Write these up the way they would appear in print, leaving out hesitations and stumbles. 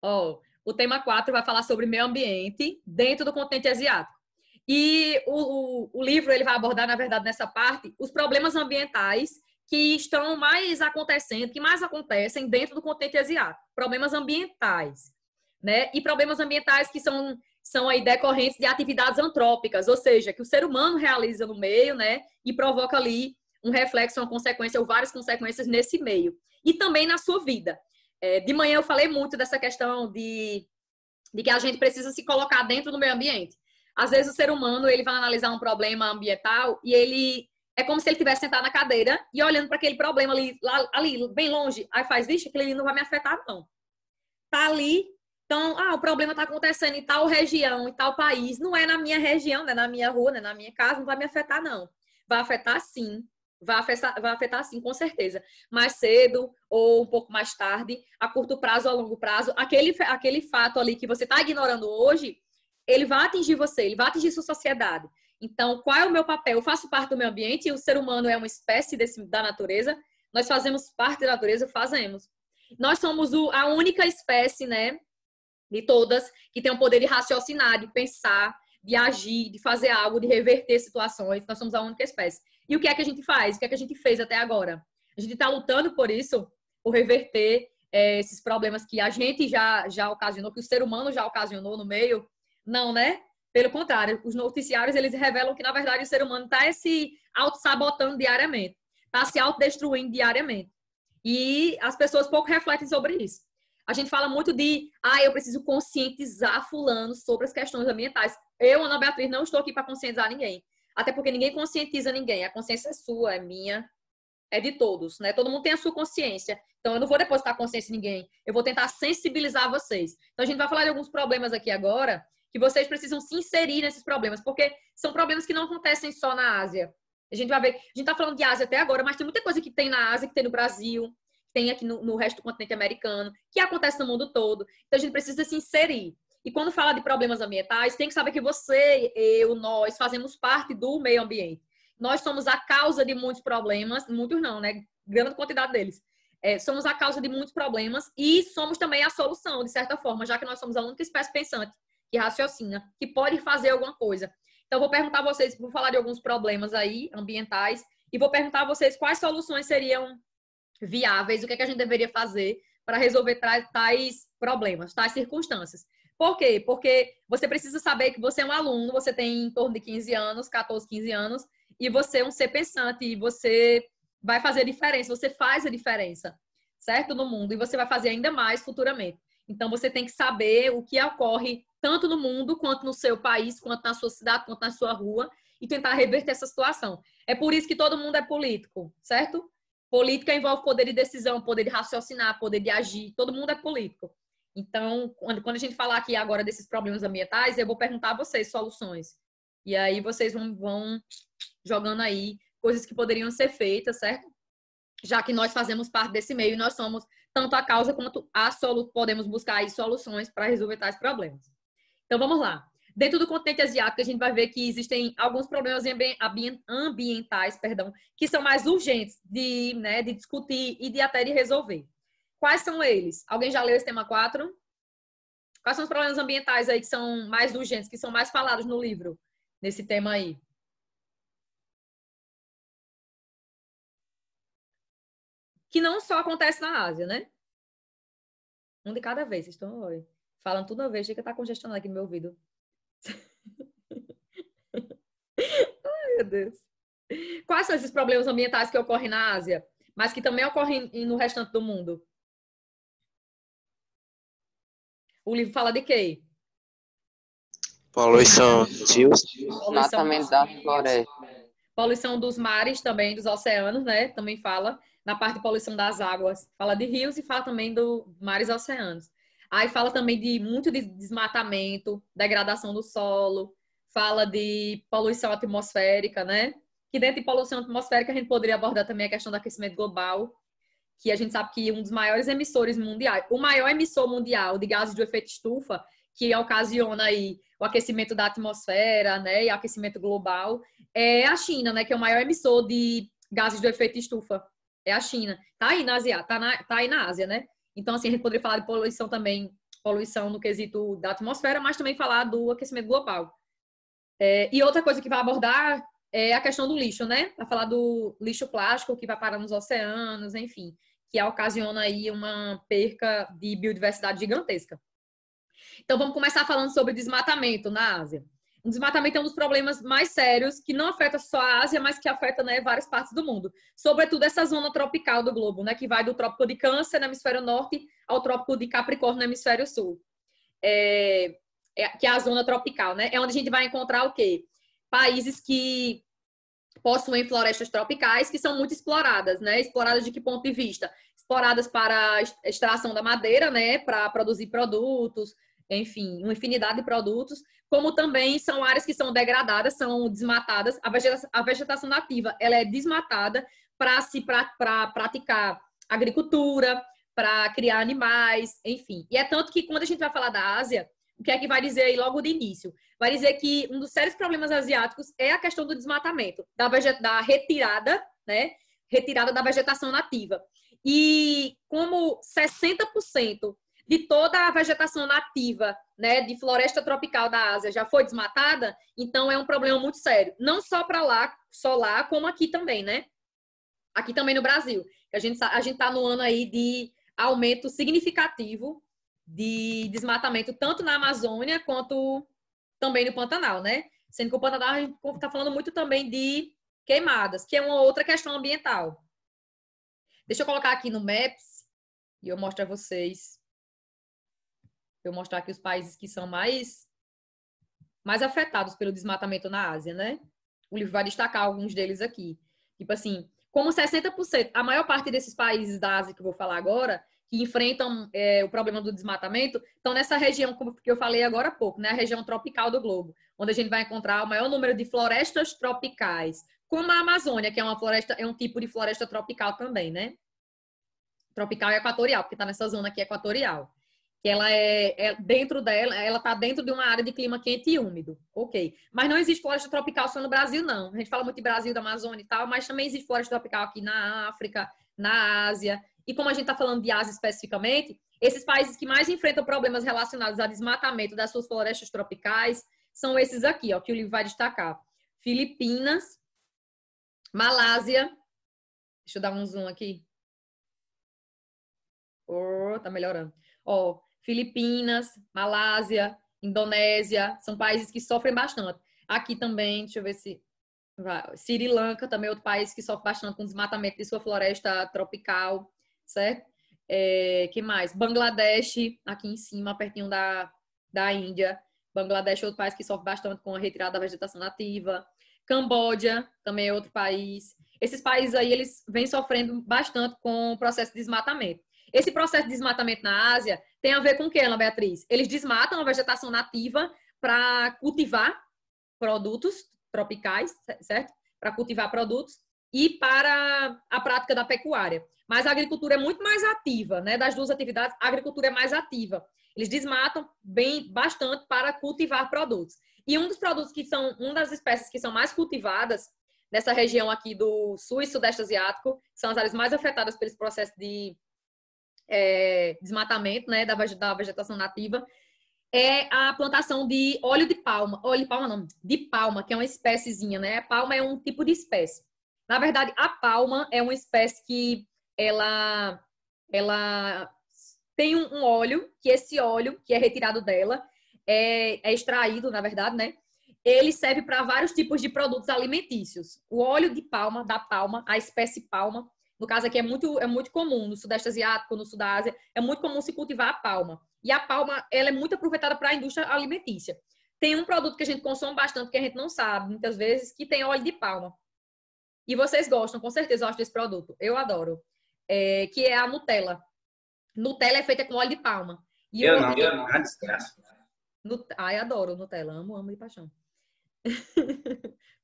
Ó, o tema 4 vai falar sobre meio ambiente dentro do continente asiático. E o livro ele vai abordar, na verdade, nessa parte, os problemas ambientais que estão mais acontecendo, que mais acontecem dentro do continente asiático. Problemas ambientais, né? E problemas ambientais que são aí decorrentes de atividades antrópicas, ou seja, que o ser humano realiza no meio, né? E provoca ali um reflexo, uma consequência ou várias consequências nesse meio. E também na sua vida. De manhã eu falei muito dessa questão de que a gente precisa se colocar dentro do meio ambiente. Às vezes o ser humano ele vai analisar um problema ambiental e ele é como se ele estivesse sentado na cadeira e olhando para aquele problema ali, bem longe. Aí faz, vixe, aquele ali não vai me afetar, não. Tá ali, então, o problema tá acontecendo em tal região, em tal país. Não é na minha região, não é na minha rua, não é na minha casa, não vai me afetar, não. Vai afetar sim. Vai afetar sim, com certeza. Mais cedo ou um pouco mais tarde, a curto prazo ou a longo prazo, aquele fato ali que você está ignorando hoje, ele vai atingir você, ele vai atingir sua sociedade. Então, qual é o meu papel? Eu faço parte do meio ambiente e o ser humano é uma espécie da natureza. Nós fazemos parte da natureza, fazemos. Nós somos a única espécie, né, de todas, que tem o poder de raciocinar, de pensar, de agir, de fazer algo, de reverter situações. Nós somos a única espécie. E o que é que a gente faz? O que é que a gente fez até agora? A gente está lutando por isso, por reverter esses problemas que a gente já ocasionou, que o ser humano já ocasionou no meio. Não, né? Pelo contrário, os noticiários, eles revelam que, na verdade, o ser humano está se auto-sabotando diariamente, está se autodestruindo diariamente. E as pessoas pouco refletem sobre isso. A gente fala muito de, eu preciso conscientizar fulano sobre as questões ambientais. Eu, Ana Beatriz, não estou aqui para conscientizar ninguém. Até porque ninguém conscientiza ninguém. A consciência é sua, é minha, é de todos, né? Todo mundo tem a sua consciência. Então, eu não vou depositar consciência em ninguém. Eu vou tentar sensibilizar vocês. Então, a gente vai falar de alguns problemas aqui agora que vocês precisam se inserir nesses problemas, porque são problemas que não acontecem só na Ásia. A gente vai ver, a gente está falando de Ásia até agora, mas tem muita coisa que tem na Ásia, que tem no Brasil, que tem aqui no resto do continente americano, que acontece no mundo todo. Então, a gente precisa se inserir. E quando fala de problemas ambientais, tem que saber que você, eu, nós fazemos parte do meio ambiente. Nós somos a causa de muitos problemas, muitos não, né? Grande quantidade deles. Somos a causa de muitos problemas e somos também a solução, de certa forma, já que nós somos a única espécie pensante que raciocina, que pode fazer alguma coisa. Então, vou perguntar a vocês, vou falar de alguns problemas aí ambientais e vou perguntar a vocês quais soluções seriam viáveis, o que é que a gente deveria fazer para resolver tais problemas, tais circunstâncias. Por quê? Porque você precisa saber que você é um aluno, você tem em torno de 15 anos, 14, 15 anos, e você é um ser pensante, e você vai fazer diferença, você faz a diferença, certo? No mundo, e você vai fazer ainda mais futuramente. Então, você tem que saber o que ocorre tanto no mundo, quanto no seu país, quanto na sua cidade, quanto na sua rua, e tentar reverter essa situação. É por isso que todo mundo é político, certo? Política envolve poder de decisão, poder de raciocinar, poder de agir. Todo mundo é político. Então, quando a gente falar aqui agora desses problemas ambientais, eu vou perguntar a vocês soluções. E aí vocês vão jogando aí coisas que poderiam ser feitas, certo? Já que nós fazemos parte desse meio e nós somos tanto a causa quanto podemos buscar aí soluções para resolver tais problemas. Então, vamos lá. Dentro do continente asiático, a gente vai ver que existem alguns problemas ambientais, que são mais urgentes de discutir e de até de resolver. Quais são eles? Alguém já leu esse tema 4? Quais são os problemas ambientais aí que são mais urgentes, que são mais falados no livro, nesse tema aí? Que não só acontece na Ásia, né? Um de cada vez. Vocês estão falando tudo uma vez, chega que tá congestionando aqui no meu ouvido. Ai, meu Deus. Quais são esses problemas ambientais que ocorrem na Ásia, mas que também ocorrem no restante do mundo? O livro fala de quê? Poluição dos rios. Desmatamento da floresta. Poluição dos mares também, dos oceanos, né? Também fala. Na parte de poluição das águas, fala de rios e fala também do mares e oceanos. Aí fala também de muito de desmatamento, degradação do solo, fala de poluição atmosférica, né? Que dentro de poluição atmosférica a gente poderia abordar também a questão do aquecimento global, que a gente sabe que um dos maiores emissores mundiais, o maior emissor mundial de gases de efeito estufa, que ocasiona aí o aquecimento da atmosfera, né, e aquecimento global, é a China, né, que é o maior emissor de gases de efeito estufa. É a China. Tá aí na Ásia, tá aí na Ásia, né? Então, assim, a gente poderia falar de poluição também poluição no quesito da atmosfera, mas também falar do aquecimento global. E outra coisa que vai abordar é a questão do lixo, né? Vai falar do lixo plástico que vai parar nos oceanos, enfim, que ocasiona aí uma perca de biodiversidade gigantesca. Então, vamos começar falando sobre desmatamento na Ásia. O desmatamento é um dos problemas mais sérios, que não afeta só a Ásia, mas que afeta, né, várias partes do mundo. Sobretudo essa zona tropical do globo, né, que vai do trópico de Câncer, no hemisfério norte, ao trópico de Capricórnio, no hemisfério sul. Que é a zona tropical, né? É onde a gente vai encontrar o quê? Países que possuem florestas tropicais que são muito exploradas, né? Exploradas de que ponto de vista? Exploradas para a extração da madeira, né? Para produzir produtos, enfim, uma infinidade de produtos, como também são áreas que são degradadas, são desmatadas. A vegetação nativa, ela é desmatada para praticar agricultura, para criar animais, enfim. E é tanto que quando a gente vai falar da Ásia, o que é que vai dizer aí logo de início? Vai dizer que um dos sérios problemas asiáticos é a questão do desmatamento, da retirada, né? Retirada da vegetação nativa. E como 60% de toda a vegetação nativa, né, de floresta tropical da Ásia já foi desmatada, então é um problema muito sério. Não só para lá, como aqui também, né? Aqui também no Brasil. A gente está no ano aí de aumento significativo de desmatamento, tanto na Amazônia quanto também no Pantanal, né? Sendo que o Pantanal a gente está falando muito também de queimadas, que é uma outra questão ambiental. Deixa eu colocar aqui no Maps e eu mostro a vocês. Eu mostrar aqui os países que são mais afetados pelo desmatamento na Ásia, né? O livro vai destacar alguns deles aqui. Tipo assim, como 60%, a maior parte desses países da Ásia que eu vou falar agora, que enfrentam o problema do desmatamento, estão nessa região, como que eu falei agora há pouco, né? A região tropical do globo, onde a gente vai encontrar o maior número de florestas tropicais, como a Amazônia, que é uma floresta, é um tipo de floresta tropical também, né? Tropical e equatorial, porque está nessa zona aqui equatorial. Que ela dentro dela, ela está dentro de uma área de clima quente e úmido. Ok. Mas não existe floresta tropical só no Brasil, não. A gente fala muito de Brasil, da Amazônia e tal, mas também existe floresta tropical aqui na África, na Ásia. E como a gente está falando de Ásia especificamente, esses países que mais enfrentam problemas relacionados a desmatamento das suas florestas tropicais são esses aqui, ó, que o livro vai destacar. Filipinas, Malásia. Deixa eu dar um zoom aqui. Tá melhorando. Ó, Filipinas, Malásia, Indonésia, são países que sofrem bastante. Aqui também, deixa eu ver se... Sri Lanka também é outro país que sofre bastante com desmatamento de sua floresta tropical, certo? Que mais? Bangladesh, aqui em cima, pertinho da Índia. Bangladesh é outro país que sofre bastante com a retirada da vegetação nativa. Camboja também é outro país. Esses países aí, eles vêm sofrendo bastante com o processo de desmatamento. Esse processo de desmatamento na Ásia tem a ver com o que, Ana Beatriz? Eles desmatam a vegetação nativa para cultivar produtos tropicais, certo? Para cultivar produtos e para a prática da pecuária. Mas a agricultura é muito mais ativa, né? Das duas atividades, a agricultura é mais ativa. Eles desmatam bastante para cultivar produtos. E um dos produtos que são, uma das espécies que são mais cultivadas nessa região aqui do sul e sudeste asiático, que são as áreas mais afetadas pelos processos de desmatamento, né, da vegetação nativa, é a plantação de óleo de palma. Óleo de palma não, de palma, que é uma espéciezinha, né? A palma é um tipo de espécie. Na verdade, a palma é uma espécie que ela tem um óleo, que esse óleo, que é retirado dela, é extraído, na verdade, né? Ele serve para vários tipos de produtos alimentícios. O óleo de palma, da palma, a espécie palma, no caso aqui é muito comum, no Sudeste Asiático, no Sul da Ásia, é muito comum se cultivar a palma. E a palma, ela é muito aproveitada para a indústria alimentícia. Tem um produto que a gente consome bastante, que a gente não sabe, muitas vezes, que tem óleo de palma. E vocês gostam, com certeza, eu acho desse produto. Eu adoro. Que é a Nutella. Nutella é feita com óleo de palma. E eu não, desgraça. Ai, adoro Nutella, amo de paixão.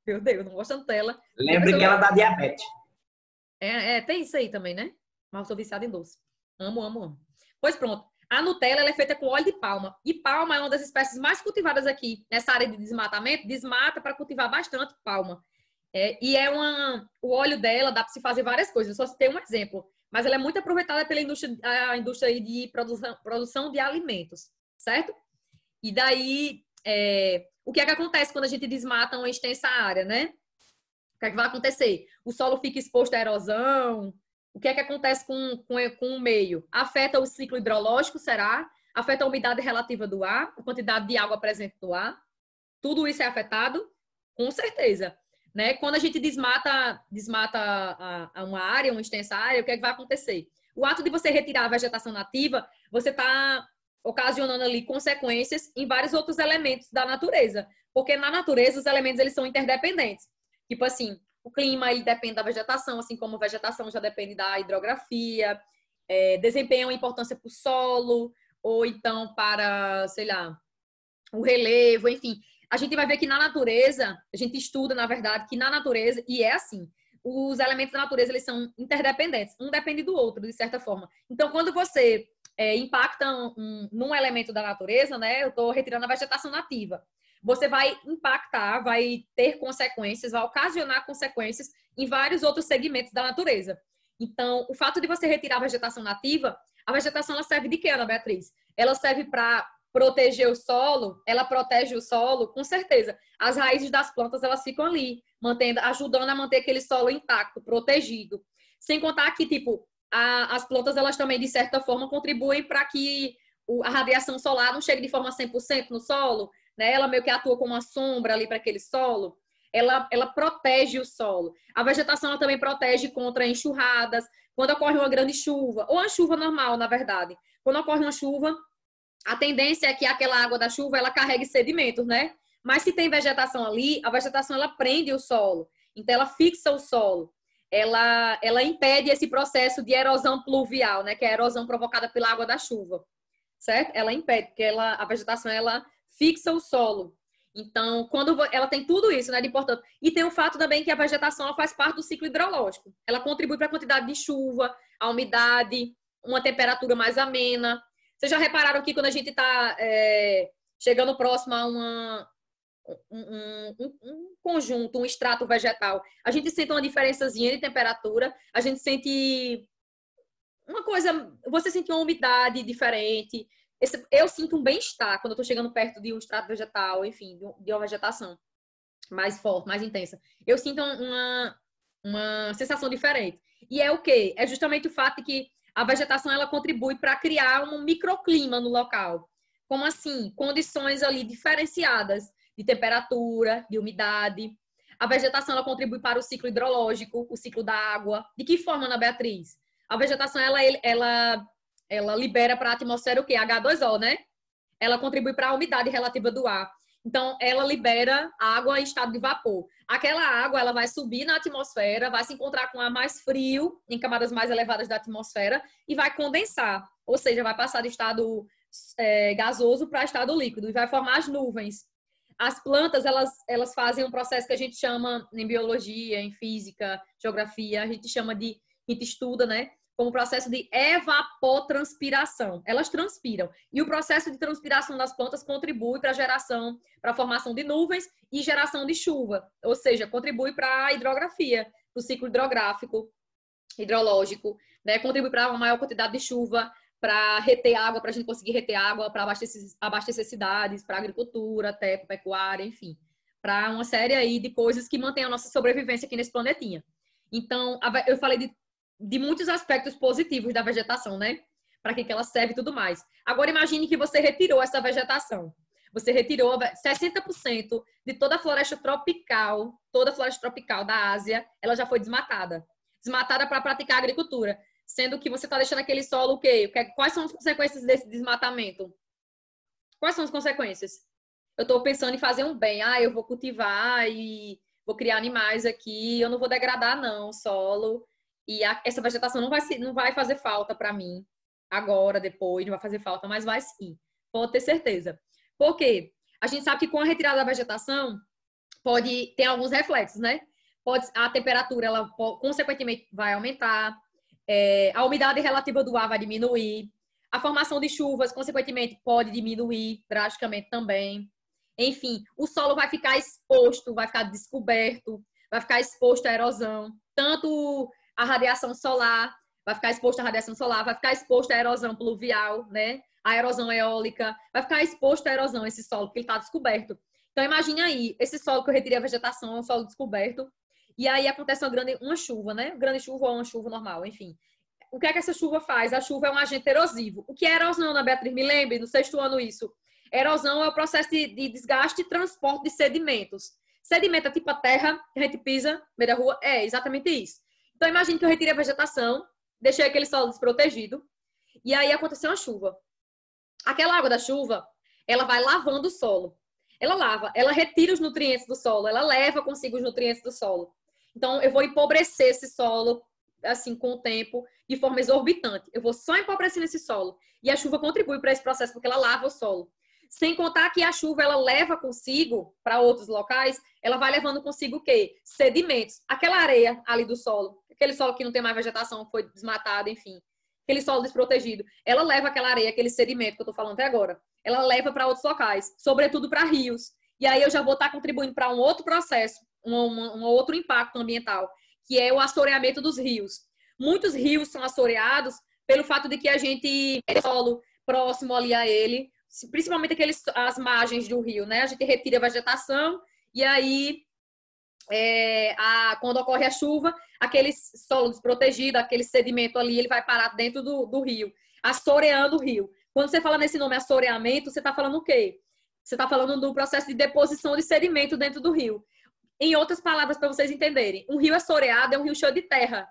Meu Deus, não gosto de Nutella. Lembre que ela dá diabetes. Tem isso aí também, né? Mas eu sou viciada em doce. Amo. Pois pronto. A Nutella, ela é feita com óleo de palma. E palma é uma das espécies mais cultivadas aqui nessa área de desmatamento. Desmata para cultivar bastante palma. O óleo dela dá para se fazer várias coisas. Eu só citei um exemplo. mas ela é muito aproveitada pela a indústria aí de produção de alimentos, certo? E daí, o que é que acontece quando a gente desmata uma extensa área, né? O que é que vai acontecer? O solo fica exposto à erosão. O que é que acontece com o meio? Afeta o ciclo hidrológico, será? Afeta a umidade relativa do ar, a quantidade de água presente no ar. Tudo isso é afetado? Com certeza. Né? Quando a gente desmata uma área, uma extensa área, o que é que vai acontecer? O ato de você retirar a vegetação nativa, você está ocasionando ali consequências em vários outros elementos da natureza. Porque na natureza, os elementos eles são interdependentes. Tipo assim, o clima ele depende da vegetação, assim como a vegetação já depende da hidrografia, desempenha uma importância para o solo, ou então para, sei lá, o relevo, enfim. A gente vai ver que na natureza, a gente estuda, na verdade, que na natureza, e é assim, os elementos da natureza, eles são interdependentes. Um depende do outro, de certa forma. Então, quando você impacta num elemento da natureza, né? Eu estou retirando a vegetação nativa. Você vai impactar, vai ter consequências, vai ocasionar consequências em vários outros segmentos da natureza. Então, o fato de você retirar a vegetação nativa, a vegetação ela serve de quê, Ana Beatriz? Ela serve para proteger o solo, ela protege o solo, com certeza. As raízes das plantas, elas ficam ali, ajudando a manter aquele solo intacto, protegido. Sem contar que, tipo, as plantas, elas também, de certa forma, contribuem para que a radiação solar não chegue de forma 100% no solo, né? Ela meio que atua como uma sombra ali para aquele solo. Ela protege o solo. A vegetação ela também protege contra enxurradas, quando ocorre uma grande chuva, ou uma chuva normal, na verdade. Quando ocorre uma chuva, a tendência é que aquela água da chuva ela carregue sedimentos, né? Mas se tem vegetação ali, a vegetação ela prende o solo. Então ela fixa o solo. Ela impede esse processo de erosão pluvial, né? Que é a erosão provocada pela água da chuva, certo? Ela impede, porque a vegetação ela fixa o solo. Então, quando ela tem tudo isso, né, de importante. E tem o fato também que a vegetação ela faz parte do ciclo hidrológico. Ela contribui para a quantidade de chuva, a umidade, uma temperatura mais amena. Vocês já repararam que quando a gente está chegando próximo a um conjunto, um extrato vegetal, a gente sente uma diferençazinha de temperatura, a gente sente uma coisa, você sente uma umidade diferente. Eu sinto um bem-estar quando eu estou chegando perto de um extrato vegetal, enfim, de uma vegetação mais forte, mais intensa. Eu sinto uma sensação diferente. E é o quê? É justamente o fato de que a vegetação ela contribui para criar um microclima no local. Como assim? Condições ali diferenciadas de temperatura, de umidade. A vegetação ela contribui para o ciclo hidrológico, o ciclo da água. De que forma, Ana Beatriz? A vegetação ela libera para a atmosfera o quê? H2O, né? Ela contribui para a umidade relativa do ar. Então, ela libera água em estado de vapor. Aquela água, ela vai subir na atmosfera, vai se encontrar com ar mais frio, em camadas mais elevadas da atmosfera, e vai condensar. Ou seja, vai passar de estado gasoso para estado líquido, e vai formar as nuvens. As plantas, elas fazem um processo que a gente chama, em biologia, em física, geografia, a gente estuda, né? Como processo de evapotranspiração. Elas transpiram. E o processo de transpiração das plantas contribui para a formação de nuvens e geração de chuva. Ou seja, contribui para a hidrografia, para o ciclo hidrológico, né? Contribui para uma maior quantidade de chuva, para reter água, para a gente conseguir reter água, para abastecer cidades, para agricultura, até para pecuária, enfim. Para uma série aí de coisas que mantêm a nossa sobrevivência aqui nesse planetinha. Então, eu falei de muitos aspectos positivos da vegetação, né? Para que ela serve e tudo mais. Agora, imagine que você retirou essa vegetação. Você retirou 60% de toda a floresta tropical da Ásia, ela já foi desmatada. Desmatada para praticar agricultura. Sendo que você está deixando aquele solo o quê? Quais são as consequências desse desmatamento? Quais são as consequências? Eu estou pensando em fazer um bem. Eu vou cultivar e vou criar animais aqui. Eu não vou degradar, não, o solo. E essa vegetação não vai fazer falta para mim agora, depois, não vai fazer falta, mas vai sim. Pode ter certeza. Por quê? A gente sabe que com a retirada da vegetação tem alguns reflexos, né? A temperatura, ela consequentemente vai aumentar, a umidade relativa do ar vai diminuir, a formação de chuvas, consequentemente, pode diminuir drasticamente também. Enfim, o solo vai ficar exposto, vai ficar descoberto, vai ficar exposto à erosão, tanto a radiação solar, vai ficar exposto à radiação solar, vai ficar exposto à erosão pluvial, né? A erosão eólica, vai ficar exposto à erosão esse solo, porque ele está descoberto. Então, imagine aí, esse solo que eu retirei a vegetação é um solo descoberto, e aí acontece uma chuva, né? Grande chuva ou uma chuva normal, enfim. O que é que essa chuva faz? A chuva é um agente erosivo. O que é erosão, Ana Beatriz? Me lembre, no sexto ano isso. Erosão é o processo de desgaste e transporte de sedimentos. Sedimento é tipo a terra que a gente pisa no meio da rua. É exatamente isso. Então, imagine que eu retirei a vegetação, deixei aquele solo desprotegido, e aí aconteceu uma chuva. Aquela água da chuva, ela vai lavando o solo. Ela lava, ela retira os nutrientes do solo, ela leva consigo os nutrientes do solo. Então, eu vou empobrecer esse solo, assim, com o tempo, de forma exorbitante. Eu vou só empobrecendo esse solo. E a chuva contribui para esse processo, porque ela lava o solo. Sem contar que a chuva, ela leva consigo, para outros locais, ela vai levando consigo o quê? Sedimentos. Aquela areia ali do solo, aquele solo que não tem mais vegetação, foi desmatado, enfim. Aquele solo desprotegido. Ela leva aquela areia, aquele sedimento que eu tô falando até agora. Ela leva para outros locais, sobretudo para rios. E aí eu já vou estar contribuindo para um outro processo, um outro impacto ambiental, que é o assoreamento dos rios. Muitos rios são assoreados pelo fato de que a gente tem solo próximo ali a ele, principalmente as margens do rio, né? A gente retira a vegetação e aí, quando ocorre a chuva, aquele solo desprotegido, aquele sedimento ali, ele vai parar dentro do rio, assoreando o rio. Quando você fala nesse nome assoreamento, você está falando o quê? Você está falando do processo de deposição de sedimento dentro do rio. Em outras palavras, para vocês entenderem, um rio assoreado é um rio cheio de terra.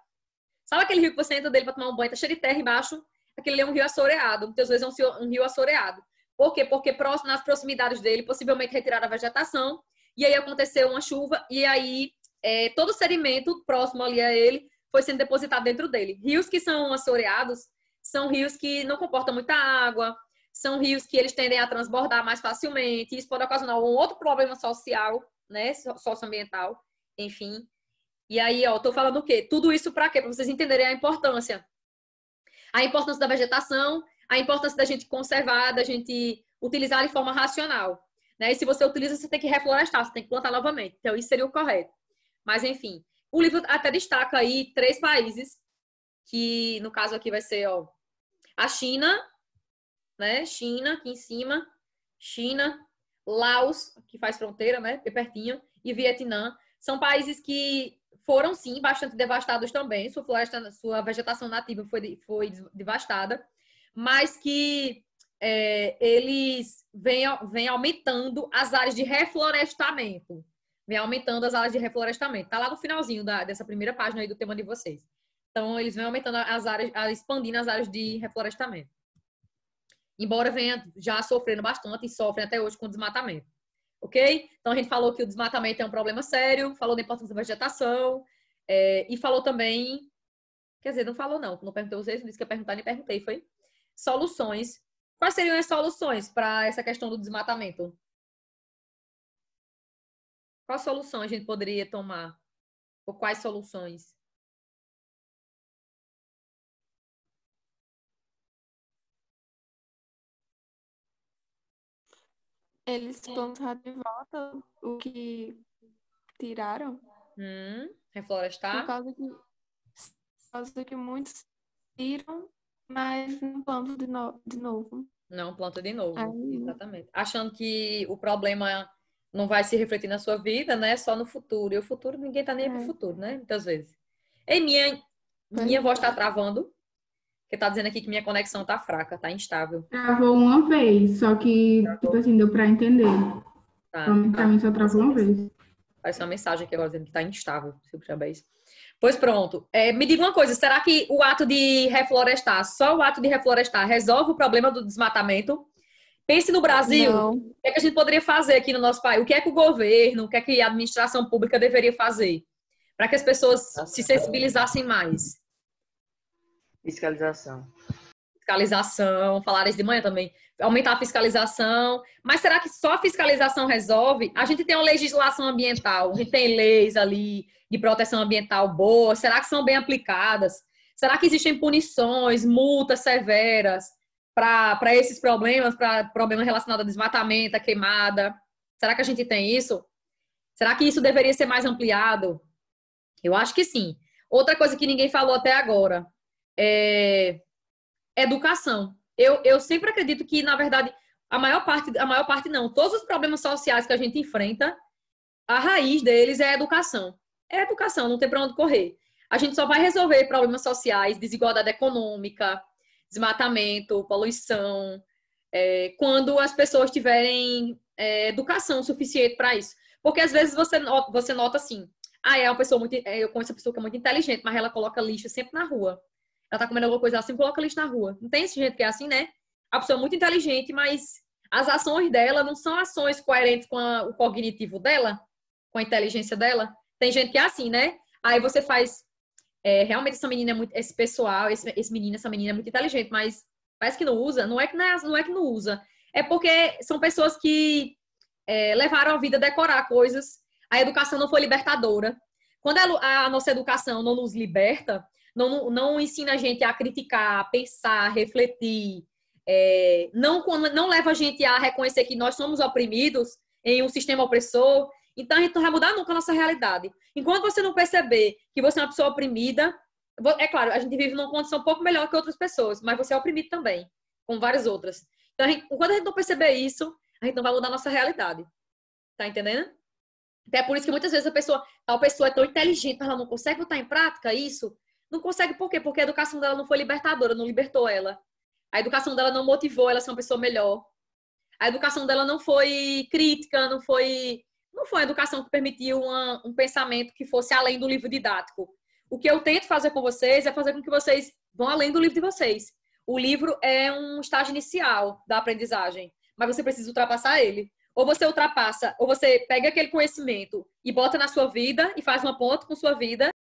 Sabe aquele rio que você entra dele para tomar um banho, tá cheio de terra embaixo? Aquele é um rio assoreado. Muitas vezes é um rio assoreado. Por quê? Porque nas proximidades dele, possivelmente retiraram a vegetação, e aí aconteceu uma chuva, e aí todo o sedimento próximo ali a ele foi sendo depositado dentro dele. Rios que são assoreados são rios que não comportam muita água, são rios que eles tendem a transbordar mais facilmente, isso pode ocasionar um outro problema social, né, socioambiental, enfim. E aí, ó, tô falando o quê? Tudo isso para quê? Para vocês entenderem a importância. A importância da vegetação, a importância da gente conservar, da gente utilizar de forma racional, né? E se você utiliza, você tem que reflorestar, você tem que plantar novamente. Então, isso seria o correto. Mas, enfim, o livro até destaca aí 3 países, que no caso aqui vai ser, ó, a China, né? China, aqui em cima, China, Laos, que faz fronteira, né? Pertinho, e Vietnã. São países que foram, sim, bastante devastados também. Sua vegetação nativa foi devastada, mas que eles vêm aumentando as áreas de reflorestamento. Vem aumentando as áreas de reflorestamento. Tá lá no finalzinho dessa primeira página aí do tema de vocês. Então, eles vêm aumentando as áreas, expandindo as áreas de reflorestamento. Embora venha já sofrendo bastante e sofrem até hoje com desmatamento. Ok? Então, a gente falou que o desmatamento é um problema sério, falou da importância da vegetação, e falou também... Quer dizer, não falou não perguntou vocês, não disse que ia perguntar, nem perguntei, foi? Soluções. Quais seriam as soluções para essa questão do desmatamento? Qual solução a gente poderia tomar? Ou quais soluções? Eles plantaram de volta o que tiraram. Reflorestar? Por causa que muitos tiram, mas não plantam de novo. Não, planta de novo. Aí... Exatamente. Achando que o problema não vai se refletir na sua vida, né? Só no futuro. E o futuro, ninguém tá nem aí pro futuro, né? Muitas vezes. Ei, minha voz tá travando. Porque tá dizendo aqui que minha conexão tá fraca, tá instável. Travou uma vez, só que, tipo assim, deu pra entender. Tá. Pra mim só travou uma vez. Parece uma mensagem aqui agora dizendo que tá instável, se eu puxar isso. Pois pronto. Me diga uma coisa, será que o ato de reflorestar, só o ato de reflorestar, resolve o problema do desmatamento? Pense no Brasil, Não. o que é que a gente poderia fazer aqui no nosso país? O que é que o governo, o que é que a administração pública deveria fazer? Para que as pessoas se sensibilizassem mais? Fiscalização. Fiscalização, falaram isso de manhã também, aumentar a fiscalização, mas será que só a fiscalização resolve? A gente tem uma legislação ambiental, a gente tem leis ali de proteção ambiental boas, será que são bem aplicadas? Será que existem punições, multas severas para esses problemas, para problemas relacionados a desmatamento, a queimada? Será que a gente tem isso? Será que isso deveria ser mais ampliado? Eu acho que sim. Outra coisa que ninguém falou até agora, é educação. Eu sempre acredito que, na verdade, a maior parte não, todos os problemas sociais que a gente enfrenta, a raiz deles é a educação. É a educação, não tem para onde correr. A gente só vai resolver problemas sociais, desigualdade econômica, desmatamento, poluição, quando as pessoas tiverem educação suficiente para isso. Porque às vezes você nota assim, é uma pessoa muito, eu conheço uma pessoa que é muito inteligente, mas ela coloca lixo sempre na rua. Ela tá comendo alguma coisa, ela sempre coloca lixo na rua. Não tem esse jeito que é assim, né? A pessoa é muito inteligente, mas as ações dela não são ações coerentes com o cognitivo dela, com a inteligência dela. Tem gente que é assim, né? Aí você faz... realmente essa menina é muito... Esse pessoal, esse menino, essa menina é muito inteligente, mas parece que não usa. Não é que não usa. É porque são pessoas que levaram a vida a decorar coisas. A educação não foi libertadora. Quando a nossa educação não nos liberta, não ensina a gente a criticar, a pensar, a refletir, não leva a gente a reconhecer que nós somos oprimidos em um sistema opressor, então a gente não vai mudar nunca a nossa realidade. Enquanto você não perceber que você é uma pessoa oprimida, é claro, a gente vive numa condição um pouco melhor que outras pessoas, mas você é oprimido também, como várias outras. Então, quando a gente não perceber isso, a gente não vai mudar a nossa realidade. Tá entendendo? Até por isso que muitas vezes tal pessoa é tão inteligente, mas ela não consegue botar em prática isso. Não consegue por quê? Porque a educação dela não foi libertadora, não libertou ela. A educação dela não motivou ela a ser uma pessoa melhor. A educação dela não foi crítica, não foi uma educação que permitiu um pensamento que fosse além do livro didático. O que eu tento fazer com vocês é fazer com que vocês vão além do livro de vocês. O livro é um estágio inicial da aprendizagem, mas você precisa ultrapassar ele. Ou você ultrapassa, ou você pega aquele conhecimento e bota na sua vida e faz uma ponte com sua vida,